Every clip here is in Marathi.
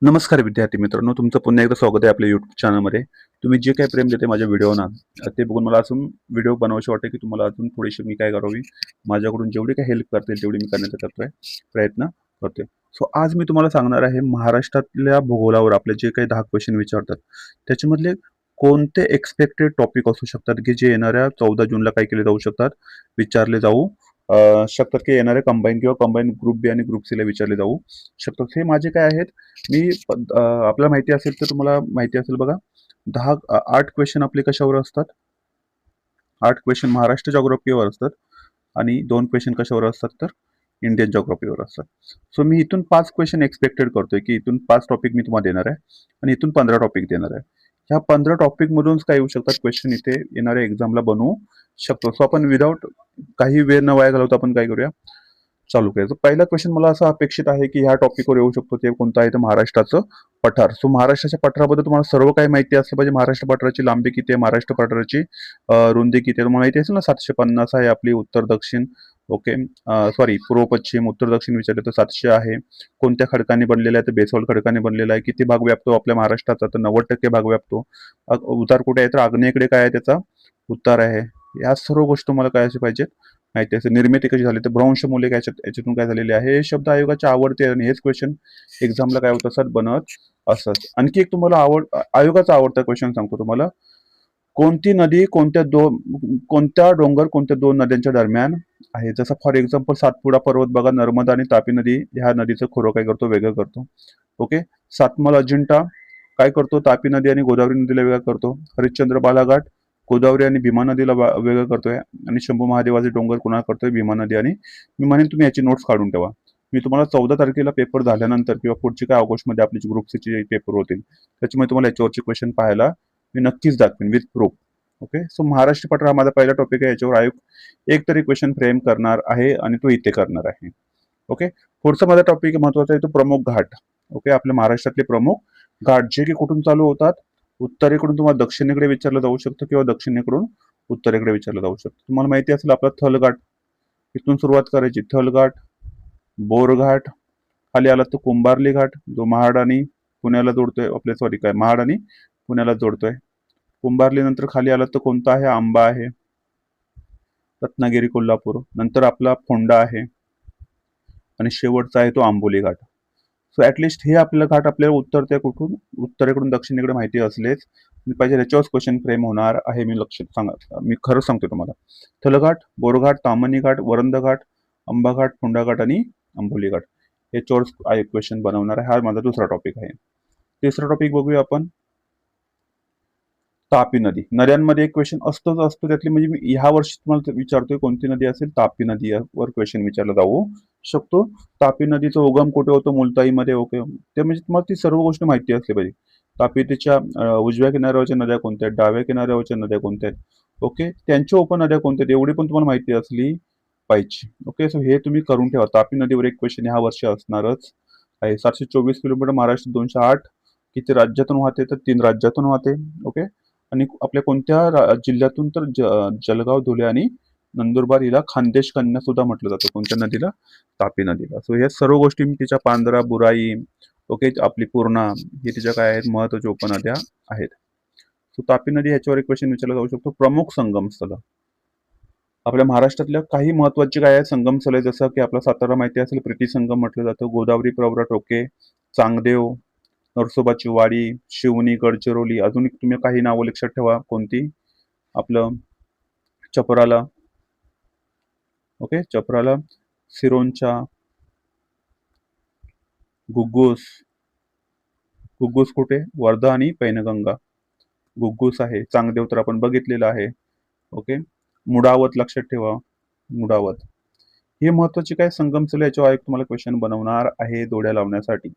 नमस्कार विद्यार्थी मित्रांनो, तुमचं पुन्हा एकदा स्वागत आहे आपल्या YouTube चॅनलमध्ये. तुम्ही जे काही प्रेम देते माझ्या व्हिडिओना, ते बघून मला अजून व्हिडिओ बनवायचे वाटते, की तुम्हाला अजून थोडीशी मी काय करावी, माझ्याकडून जेवढी काही हेल्प करता येईल तेवढी मी करण्याचा प्रयत्न करतोय. सो आज मी तुम्हाला सांगणार आहे महाराष्ट्रातल्या भूगोलावर आपले जे काही 10 क्वेश्चन विचारतात, त्याच्यामधले कोणते एक्सपेक्टेड टॉपिक असू शकतात, की जे येणाऱ्या 14 जूनला काय केले जाऊ शकतात, विचारले जाऊ शकतात, की येणाऱ्या कंबाईन किंवा कंबाईन ग्रुप बी आणि ग्रुप सीला विचारले जाऊ शकतात. हे माझे काय आहेत, मी आपल्याला माहिती असेल तर तुम्हाला माहिती असेल बघा 8 क्वेश्चन आपले कशावर असतात. 8 क्वेश्चन महाराष्ट्र जॉग्राफीवर असतात आणि 2 क्वेश्चन कशावर असतात तर इंडियन जॉग्राफीवर असतात. सो मी इथून 5 क्वेश्चन एक्सपेक्टेड करतोय, की इथून 5 टॉपिक मी तुम्हाला देणार आहे आणि इथून 15 टॉपिक देणार आहे. ह्या 15 टॉपिक मधूनच काय येऊ शकतात क्वेश्चन इथे येणाऱ्या एक्झामला बनवू शकतो. सो आपण विदाउट काही वेळ न वाया घालवता आपण काय करूया, चालू करायचं. पहिला क्वेश्चन मला असं अपेक्षित आहे, की ह्या टॉपिकवर येऊ शकतो. ते कोणतं आहे तर महाराष्ट्राचं पठार. सो महाराष्ट्राच्या पठाराबद्दल तुम्हाला सर्व काही माहिती असलं पाहिजे. महाराष्ट्र पठाराची लांबी किती आहे, महाराष्ट्र पठाराची रुंदी किती आहे तुम्हाला माहिती असेल ना. 750 आहे आपली उत्तर दक्षिण. ओके, सॉरी पूर्व पश्चिम. उत्तर दक्षिण विचारले तर 700 आहे. कोणत्या खडकाने बनलेला आहे तर बेसॉल्ट खडकाने बनलेला आहे. किती भाग व्यापतो आपल्या महाराष्ट्राचा तर 90% भाग व्यापतो. उतार कुठे आहे तर आग्नेयेकडे काय आहे त्याचा उत्तर आहे. या सर्व गोष्टी तुम्हाला काय असे पाहिजेत माहिती असेल. निर्मिती कशी झाली तर भ्रंश मूल्य काय याच्यातून काय झालेले आहे. हे शब्द आयोगाचे आवडते आणि हेच क्वेश्चन एक्झामला काय होत असतात बनत असतात. आणखी एक तुम्हाला आयोगाचा आवडता क्वेश्चन सांगतो तुम्हाला. कोणती नदी कोणत्या डोंगर कोणत्या 2 नद्यांच्या दरम्यान आहे. जसं फॉर एक्झाम्पल सातपुडा पर्वत बघा, नर्मदा आणि तापी नदी ह्या नदीचं खोरं काय करतो वेगळं करतो. ओके, सातमल अजिंठा काय करतो तापी नदी आणि गोदावरी नदीला वेगळा करतो. हरिश्चंद्र बालाघाट गोदावरी आणि भीमा नदीला वेगळं करतोय आणि शंभू महादेवाचे डोंगर कुणा करतोय भीमा नदी. आणि मी म्हणेन तुम्ही याची नोट्स काढून ठेवा. मी तुम्हाला 14 तारखेला पेपर झाल्यानंतर किंवा पुढची काय ऑगस्टमध्ये आपली ग्रुप सीचे पेपर होतील त्याच्यामुळे तुम्हाला याच्यावरचे क्वेश्चन पाहायला मी नक्कीच दाखवेन with proof. Okay, so Maharashtra पठार हा माझा पहिला टॉपिक आहे. याच्यावर आयोग एक तरी क्वेश्चन फ्रेम करणार आहे आणि तो इथे करणार आहे. ओके, पुढचा माझा टॉपिक महत्वाचा आहे तो प्रमुख घाट. ओके, आपल्या महाराष्ट्रातले प्रमुख घाट जे की कुठून चालू होतात, उत्तरेकडून तुम्हाला दक्षिणेकडे विचारलं जाऊ शकतं किंवा दक्षिणेकडून उत्तरेकडे विचारलं जाऊ शकतं. तुम्हाला माहिती असेल आपला थलघाट, इथून सुरुवात करायची. थलघाट, बोरघाट, खाली आला तर कुंभारली घाट जो महाड आणि पुण्याला जोडतोय. आपले सॉरी काय महाड आणि पुण्याला जोडतोय. कुंभारली नंतर खाली आला तर कोणता आहे, आंबा आहे. रत्नागिरी कोल्हापूर नंतर आपला फोंडा आहे आणि शेवटचा आहे तो आंबोली घाट. सो ऍटलिस्ट हे आपलं घाट आपल्याला उत्तर कुठून उत्तरेकडून दक्षिणेकडे माहिती असलेच पाहिजे. त्याच्यावर क्वेश्चन फ्रेम होणार आहे. मी लक्षात सांगा, मी खरं सांगतो तुम्हाला. थलघाट, बोरघाट, तामणी घाट, वरंद घाट, अंबा घाट, फोंडा घाट आणि आंबोली घाट याच्यावर क्वेश्चन बनवणार आहे. हा माझा दुसरा टॉपिक आहे. तिसरा टॉपिक बघूया आपण. तापी नदी. नद्यांमध्ये एक क्वेश्चन असतोच असतो त्यातली, म्हणजे मी ह्या वर्षी तुम्हाला विचारतोय कोणती नदी असेल. तापी नदी यावर क्वेश्चन विचारला जाऊ शकतो. तापी नदीचा उगम कुठे होतो, मुलताईमध्ये. ओके, ते म्हणजे तुम्हाला ती सर्व गोष्टी माहिती असली पाहिजे. तापी तिच्या उजव्या किनाऱ्यावरच्या नद्या कोणत्या आहेत, डाव्या किनाऱ्यावरच्या नद्या कोणत्या आहेत. ओके, त्यांच्या उपनद्या कोणत्या आहेत एवढी पण तुम्हाला माहिती असली पाहिजे. ओके, सो हे तुम्ही करून ठेवा. तापी नदीवर एक क्वेश्चन ह्या वर्षी असणारच आहे. 724 किलोमीटर महाराष्ट्र, 208 किती राज्यातून वाहते तर 3 राज्यातून वाहते. ओके, आणि आपल्या कोणत्या जिल्ह्यातून तर जळगाव, धुळे आणि नंदुरबार हिला खानदेश कन्या सुद्धा म्हटलं जातं. कोणत्या नदीला, तापी नदीला. सो ह्या सर्व गोष्टी मी तिच्या पांजरा, बुराई, ओके, आपली पूर्णा हे तिच्या काय आहेत महत्वाच्या उपनद्या आहेत. सो तापी नदी ह्याच्यावर एक क्वेश्चन विचारला जाऊ शकतो. प्रमुख संगम स्थळ आपल्या महाराष्ट्रातल्या काही महत्वाची काय आहे संगम स्थळे, जसं की आपला सातारा माहिती असेल प्रीती संगम म्हटलं जातं. गोदावरी, प्रवरा, टोके, चांगदेव, नरसोबाची वाडी, शिवणी, गडचिरोली. अजून एक तुम्ही काही नावं लक्षात ठेवा. कोणती, आपलं चपराला. ओके, चपराला, सिरोंचा, घुग्गुस. घुग्गुस कुठे, वर्धा आणि पैनगंगा. घुग्गुस आहे. चांगदेव तर आपण बघितलेलं आहे. ओके, मुडावत लक्षात ठेवा. मुडावत हे महत्वाचे काय संगम स्थळ याच्यावर एक तुम्हाला क्वेश्चन बनवणार आहे डोळ्या लावण्यासाठी.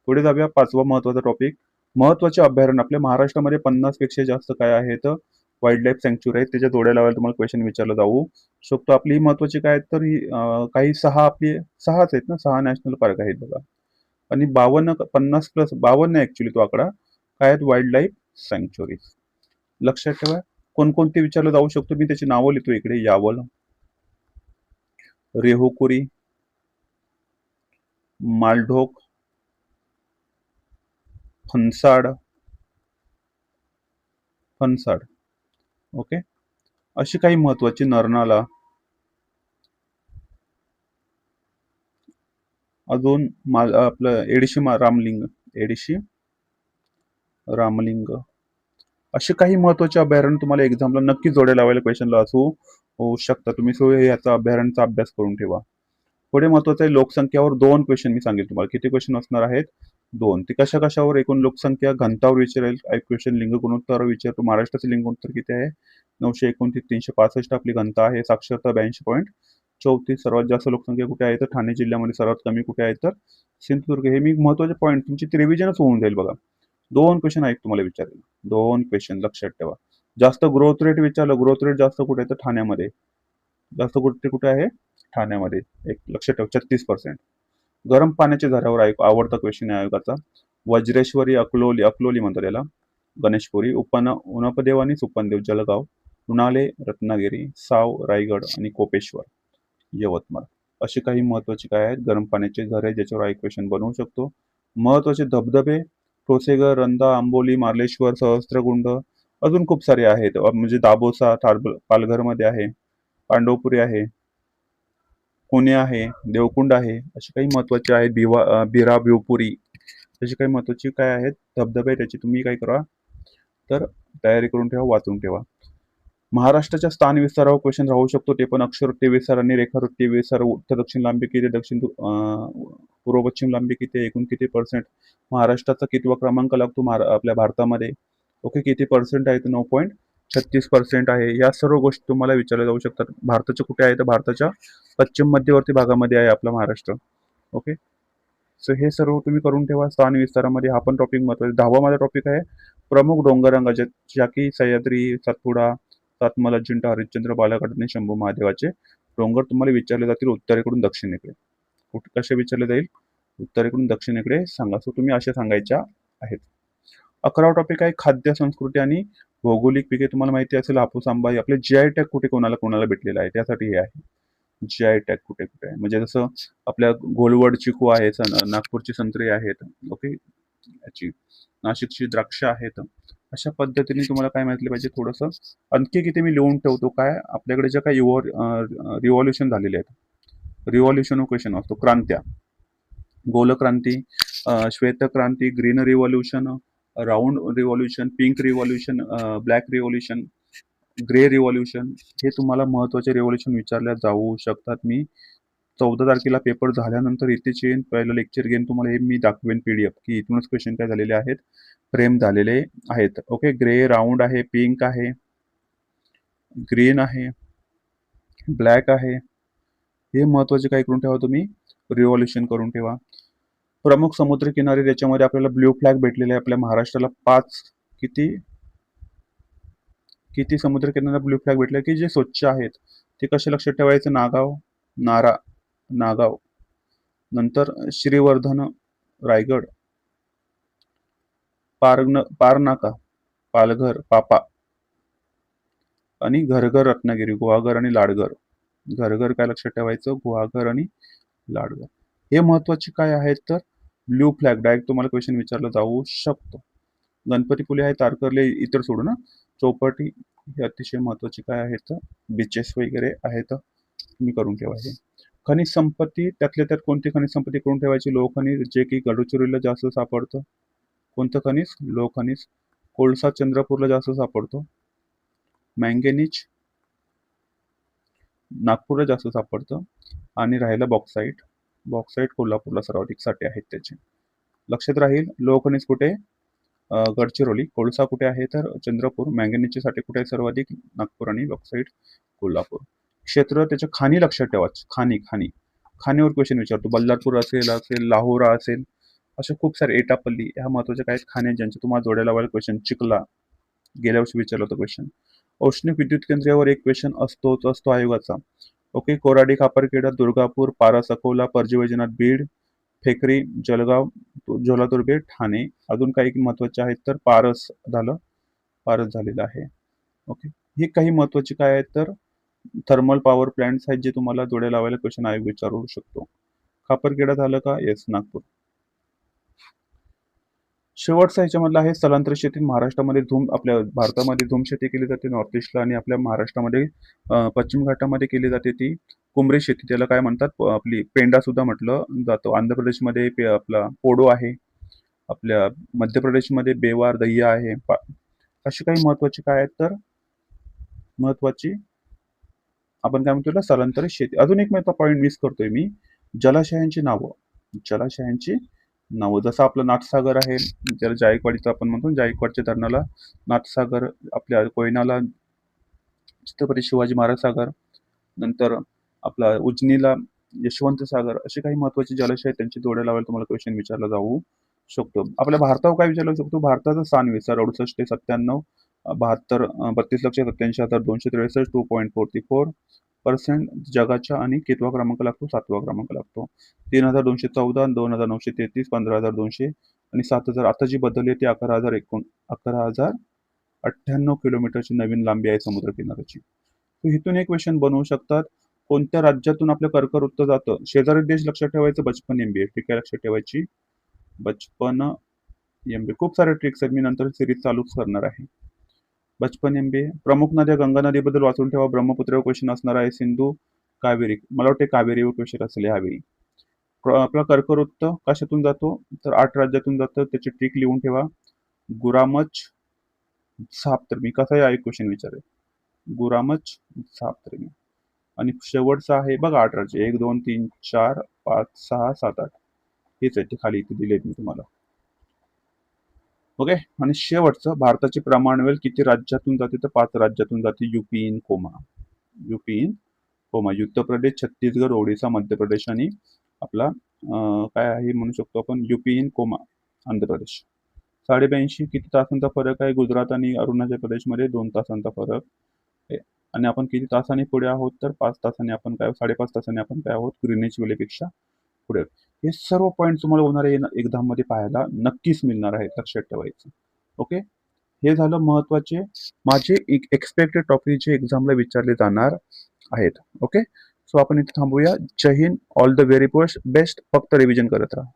पुढे जाऊया. पाचवा महत्वाचा टॉपिक, महत्वाचे अभयारण्य. आपल्या महाराष्ट्रामध्ये 50 पेक्षा जास्त काय आहेत वाईल्ड लाईफ सँक्च्युअरी आहेत. त्याच्या जोड्या लावायला तुम्हाला क्वेश्चन विचारला जाऊ शकतो. आपली महत्वाची काय आहेत तर काही 6 आपली 6च आहेत ना, 6 नॅशनल पार्क आहेत बघा. आणि 52 50 प्लस 52 ऍक्च्युली तो आकडा काय आहेत वाईल्ड लाईफ सँक्च्युअरीज. लक्षात ठेवा. कोणकोणते विचारलं जाऊ शकतो मी त्याची नावं लिहितो इकडे. यावल, रेहुकुरी, मालढोक, फणसाड, फणसाड. ओके. अशी काही महत्वाची नरनाला. अजून आपलं एडिशी रामलिंग, एडिशी रामलिंग. असे काही महत्वाचे अभयारण्य तुम्हाला एक्झामला नक्की जोड्या लावायला क्वेश्चनला असू होऊ शकतात. तुम्ही सो याचा अभयारण्याचा अभ्यास करून ठेवा. पुढे महत्वाचं आहे लोकसंख्यावर 2 क्वेश्चन मी सांगेल तुम्हाला. किती क्वेश्चन असणार आहेत? 2. ते कशा-कशावर? एकूण लोकसंख्या, घनतावर विचारेल. एक क्वेश्चन लिंग गुणोत्तर विचारतो. महाराष्ट्राचे लिंग गुणोत्तर किती आहे? 929, 365 आपली घनता आहे. साक्षरता 82.34. सर्वात जास्त लोकसंख्या कुठे आहे? तर ठाणे जिल्ह्यामध्ये. सर्वात कमी कुठे आहे? तर सिंधुदुर्ग. हे मी महत्वाचे पॉईंट तुमची रिव्हिजनच होऊन जाईल बघा. 2 क्वेश्चन आहेत तुम्हाला विचारेल. 2 क्वेश्चन लक्षात ठेवा. जास्त ग्रोथ रेट विचारलं. ग्रोथ रेट जास्त कुठे आहे? तर ठाण्यामध्ये. जास्त कुठे आहे? ठाण्यामध्ये. एक लक्षात ठेवा 36%. गरम पाण्याच्या झऱ्यावर आवडता क्वेश्चन आहे आयोगाचा. वज्रेश्वरी, अकलोली म्हणतात याला. गणेशपुरी, उनपदेव आणि सुपनदेव जळगाव, उन्हाळे रत्नागिरी, साव रायगड आणि कोपेश्वर यवतमाळ. असे काही महत्वाचे काय आहेत? गरम पाण्याचे झरे ज्याच्यावर क्वेश्चन बनवू शकतो. महत्वाचे धबधबे ठोसेघर, रंधा, आंबोली, मार्लेश्वर, सहस्त्रकुंड. अजून खूप सारे आहेत. म्हणजे दाबोसा पालघरमध्ये आहे. पांडवपुरी आहे. पुणे आहे, देवकुंड आहे. असे काही महत्वाचे आहेत. बिरा भिवपुरी. अशी काही महत्वाची काय आहेत? धबधबे. त्याची तुम्ही काय करा तर तयारी करून ठेवा, वाचून ठेवा. महाराष्ट्राच्या स्थान विस्तारावर क्वेश्चन राहू शकतो. ते पण अक्षरवृत्ती विस्तार आणि रेखावृत्ती विस्तार. उत्तर दक्षिण लांबी किती? पूर्व पश्चिम लांबी किती? एकूण किती %? महाराष्ट्राचा कितवा क्रमांक लागतो आपल्या भारतामध्ये? ओके. किती पर्सेंट आहे? तर 9.36% आहे. या सर्व गोष्टी तुम्हाला विचारल्या जाऊ शकतात. भारताच्या कुठे आहे? तर भारताच्या पश्चिम मध्यवर्ती भागामध्ये आहे आपला महाराष्ट्र. ओके. सो हे सर्व तुम्ही करून ठेवा. स्थान विस्तारामध्ये हा पण टॉपिक महत्वाचा. 10वा माझा टॉपिक आहे प्रमुख डोंगररांगा, ज्या की सह्याद्री, सातपुडा, सातमल, अजिंठा, हरिश्चंद्र, बालाघाट आणि शंभू महादेवाचे डोंगर तुम्हाला विचारले जातील उत्तरेकडून दक्षिणेकडे. कसे विचारले जाईल? उत्तरेकडून दक्षिणेकडे सांगा. सो तुम्ही अशा सांगायच्या आहेत. 11वा टॉपिक आहे खाद्य संस्कृती आणि भौगोलिक पिके. तुम्हाला माहिती असेल हापूस आंबा हे आपले जीआय टॅग कुठे कोणाला भेटलेला आहे त्यासाठी हे आहे. जीआय टॅग कुठे कुठे आहे म्हणजे जसं आपल्या घोलवड चिकू आहे, नागपूरची संत्री आहेत. ओके. याची नाशिकची द्राक्ष आहेत. अशा पद्धतीने तुम्हाला काय माहिती पाहिजे थोडंसं. आणखी किती मी लिहून ठेवतो काय आपल्याकडे ज्या काही रिव्हॉल्युशन झालेले आहेत. रिव्हॉल्युशन क्वेश्चन असतो. क्रांत्या, गोलक्रांती, श्वेतक्रांती, green revolution, round revolution, pink revolution, black revolution, grey revolution. हे तुम्हाला महत्वाचे रिव्हॉल्युशन विचारल्या जाऊ शकतात. मी 14 तारखेला पेपर झाल्यानंतर इथेच येईन. पहिलं लेक्चर घेईन तुम्हाला. हे मी दाखवेन PDF की इथूनच क्वेश्चन काय झालेले आहेत? फ्रेम झालेले आहेत. ओके. ग्रे, राऊंड आहे, पिंक आहे, ग्रीन आहे, ब्लॅक आहे. हे महत्वाचे काय करून ठेवा तुम्ही? रिव्हॉल्युशन करून ठेवा. प्रमुख समुद्र किनारे त्याच्यामध्ये आपल्याला ब्ल्यू फ्लॅग भेटलेले आहे आपल्या महाराष्ट्राला 5 किती समुद्र किनाऱ्याला ब्ल्यू फ्लॅग भेटले की जे स्वच्छ आहेत. ते कसे लक्षात ठेवायचं? नागाव, नंतर श्रीवर्धन रायगड, पारनाका पालघर पापा आणि घरघर रत्नागिरी, गुहागर आणि लाडघर. घरघर काय लक्षात ठेवायचं? गुहागर आणि लाडघर. हे महत्वाचे काय आहेत? तर ब्ल्यू फ्लॅग. डायरेक्ट तुम्हाला क्वेश्चन विचारला जाऊ शकतो. गणपतीपुले आहे, तारकर्ली इतर सोडून ना. चौपाटी हे अतिशय महत्वाचे काय आहेत? बीचेस वगैरे आहेत. तुम्ही करून ठेवा. हे खनिज संपत्ती त्यातल्या त्यात कोणती खनिज संपत्ती करून ठेवायची? लोहखनिज जे की गडचिरोलीला जास्त सापडतं. कोणतं खनिज? लोहखनिज. कोळसा चंद्रपूरला जास्त सापडतो. मँगेनीज नागपूरला जास्त सापडतं. आणि राहिला बॉक्साईट कोल्हापूरला सर्वाधिक साठे आहेत त्याचे. लक्षात राहील. लोहखनिज कुठे? गडचिरोली. कोळसा कुठे आहे? तर चंद्रपूर. मँगेनीजचे साठे कुठे आहे सर्वाधिक? नागपूर आणि बॉक्साईट कोल्हापूर. क्षेत्र त्याच्या खाणी लक्षात ठेवा. खाणीवर क्वेश्चन विचारतो. बल्लारपूर असेल, लाहोरा असेल, असे खूप सारे. एटापल्ली ह्या महत्वाच्या काय खाणे ज्यांचे तुम्हाला जोड्या लावायला क्वेश्चन. चिखला गेल्या वर्षी विचारलं होतं क्वेश्चन. औष्णिक विद्युत केंद्रावर एक क्वेश्चन असतो आयोगाचा. ओके. कोराडी, खापरखेडा, दुर्गापूर, पारस, अकोला, परजी वैजनाथ, बीड, फेकरी, जळगाव, झोलादुर्ग, ठाणे. अजून काही महत्वाचे आहेत तर पारस झालेलं आहे. ओके. हे काही महत्वाचे काय आहेत तर थर्मल पॉवर प्लांट्स आहेत जे तुम्हाला जोड्या लावायला क्वेश्चन आयोग विचारू शकतो. खापरखेडा झालं का? येस, नागपूर. शेवटचा ह्याच्यामधला आहे स्थलांतरित शेती. महाराष्ट्रामध्ये आपल्या भारतामध्ये धूम शेती केली जाते नॉर्थ ईस्टला, आणि आपल्या महाराष्ट्रामध्ये पश्चिम घाटामध्ये केली जाते ती कुंबरी शेती. त्याला काय म्हणतात, आपली पेंडा सुद्धा म्हटलं जातं. आंध्र प्रदेशमध्ये आपला पोडो आहे. आपल्या मध्य प्रदेशमध्ये बेवार दह्या आहे. अशी काही महत्वाची काय आहेत तर महत्वाची आपण काय म्हणतो स्थलांतरित शेती. अजून एक महत्त्वाचा पॉईंट मिस करतोय मी, जलाशयांची नावं. जलाशयांची नावं जसं आपलं नाथसागर आहे, ज्याला जायकवाडीचं आपण म्हणतो, जायकवाडच्या धरणाला नाथसागर, आपल्या कोयनाला छत्रपती शिवाजी महाराज सागर, नंतर आपला उजनीला यशवंत सागर, असे काही महत्वाचे जलाशय आहेत. त्यांची जोड्या लावायला तुम्हाला क्वेश्चन विचारला जाऊ शकतो. आपल्या भारतावर काय विचारला शकतो, भारताचा स्थान विस्तार 68 ते 97, 32,87,263, 2.44%. जगाच्या आणि कितवा क्रमांक लागतो, 7वा क्रमांक लागतो. 3,214, 2,933, 15,200 आणि 7,000. आता जी बदलली ती 11,098 किलोमीटरची नवीन लांबी आहे समुद्र किनाऱ्याची. इथून एक क्वेश्चन बनवू शकतात, कोणत्या राज्यातून आपलं कर्कवृत्त जातं. शेजारी देश लक्षात ठेवायचं, बचपन एमबीए ठीक आहे, लक्षात ठेवायची बचपन एमबीए. खूप सारे ट्रिक्स आहेत, मी नंतर सिरीज चालूच करणार आहे. बचपन एमबीए. प्रमुख नद्या, गंगा नदीबद्दल वाचून ठेवा. ब्रह्मपुत्रेवर क्वेश्चन असणार आहे. सिंधू, कावेरी, मला वाटते कावेरीवर क्वेश्चन असेल यावेळी. आपला कर्कवृत्त कशातून जातो तर 8 राज्यातून जातं. त्याची ट्रिक लिहून ठेवा. गुरामच साप्तमी, कसा आहे क्वेश्चन विचारेल, गुरामच साप्तमी. आणि शेवटचा आहे बघा 8 राज्य, 1 2 3 4 5 6 7 8, हेच आहे ते खाली इथे दिलेत मी तुम्हाला. ओके. आणि शेवटचं, भारताची प्रमाणवेल किती राज्यातून जाते तर 5 राज्यातून जाते. UP in coma, UP in coma, Uttar Pradesh, Chhattisgarh, Odisha, Madhya Pradesh आणि आपला काय आहे म्हणू शकतो आपण, UP in coma, Andhra Pradesh. 82 किती तासांचा फरक आहे गुजरात आणि अरुणाचल प्रदेशमध्ये, 2 तासांचा फरक आहे. आणि आपण किती तासांनी पुढे आहोत तर 5 तासांनी आपण काय, 5.5 तासांनी आपण काय आहोत, ग्रीनिच वेळेपेक्षा पुढे. हे सर्व पॉईंट तुम्हाला होणारे एक्झाम मध्ये पाहायला नक्कीच मिळणार आहे, लक्षात ठेवायचं. ओके. हे झालं महत्वाचे माझे एक्सपेक्टेड टॉपिक जे एक्झामला विचारले जाणार आहेत. ओके. सो आपण इथे थांबूया. Jai Hind, all the very best. फक्त रिव्हिजन करत राहा.